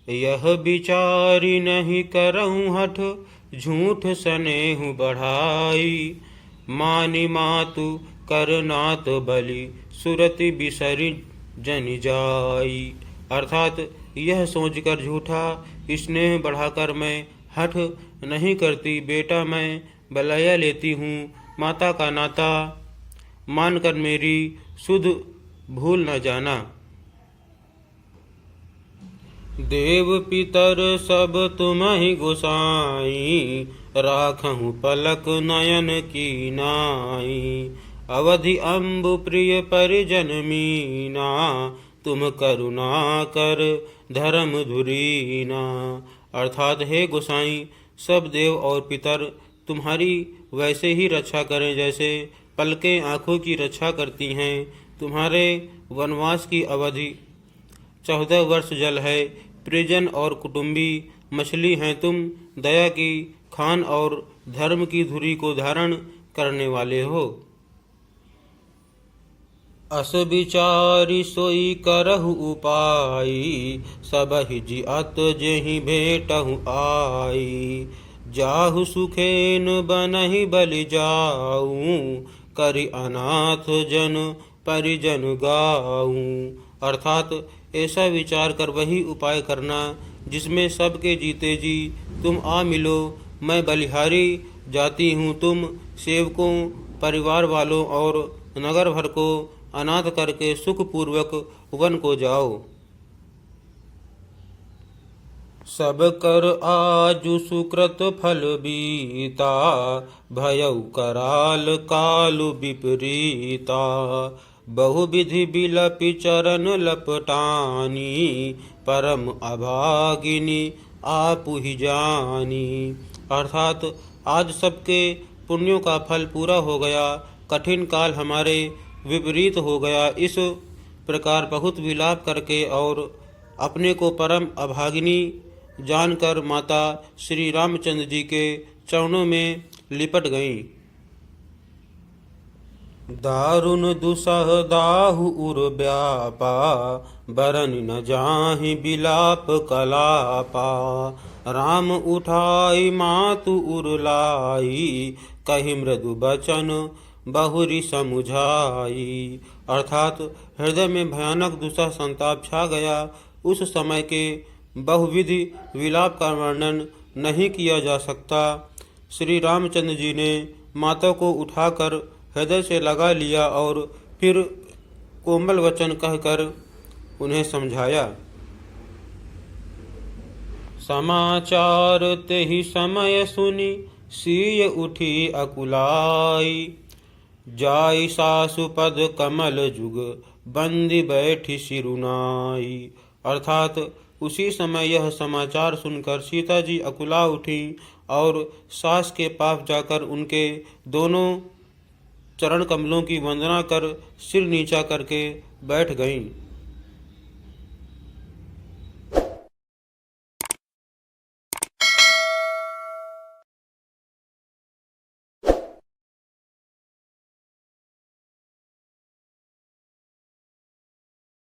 यह विचारी नहीं करऊँ हठ, झूठ स्नेहु बढ़ाई। मानि मातु करनाथ बलि, सुरति बिसरि जनि जाई। अर्थात यह सोचकर झूठा स्नेह बढ़ाकर मैं हठ नहीं करती, बेटा मैं बलया लेती हूँ। माता का नाता मानकर मेरी सुध भूल न जाना। देव पितर सब तुम्हि गोसाई, राखहु पलक नयन की नाई। अवधि अम्बु प्रिय परिजन मीना, तुम करुणा कर धर्म धुरीना। अर्थात हे गोसाई, सब देव और पितर तुम्हारी वैसे ही रक्षा करें जैसे पलकें आँखों की रक्षा करती हैं। तुम्हारे वनवास की अवधि 14 वर्ष जल है। परिजन और कुटुंबी मछली हैं तुम, दया की खान और धर्म की धुरी को धारण करने वाले हो। अस विचारी सोई करहु उपाई, सबहि जिअत जेहि भेटहु आई। जाहु सुखेन बनहि बलि जाऊं, करि अनाथ जन परिजन गाऊं। अर्थात ऐसा विचार कर वही उपाय करना जिसमें सबके जीते जी तुम आ मिलो। मैं बलिहारी जाती हूँ, तुम सेवकों, परिवार वालों और नगर भर को अनाथ करके सुखपूर्वक वन को जाओ। सब कर आजु सुकृत फल बीता, भयउ कराल कालु विपरीता। बहु विधि बिलपि चरण लपटानी, परम अभागिनी आपु ही जानी। अर्थात आज सबके पुण्यों का फल पूरा हो गया, कठिन काल हमारे विपरीत हो गया। इस प्रकार बहुत विलाप करके और अपने को परम अभागिनी जानकर माता श्री रामचंद्र जी के चरणों में लिपट गईं। दारुण दुसह दाहु उर व्यापा, बरन न जाहि बिलाप कलापा। राम उठाई मातु उर लाई, कहि मृदु बचन बहुरी समुझाई। अर्थात हृदय में भयानक दुसह संताप छा गया। उस समय के बहुविधि विलाप का वर्णन नहीं किया जा सकता। श्री रामचंद्र जी ने माता को उठाकर हृदय से लगा लिया और फिर कोमल वचन कहकर उन्हें समझाया। समाचार तेहि समय सुनी, सीय उठी अकुलाई। जाई सासु पद कमल जुग, बंदी बैठी सिरुनाई। अर्थात उसी समय यह समाचार सुनकर सीता जी अकुला उठी और सास के पास जाकर उनके दोनों चरण कमलों की वंदना कर सिर नीचा करके बैठ गईं।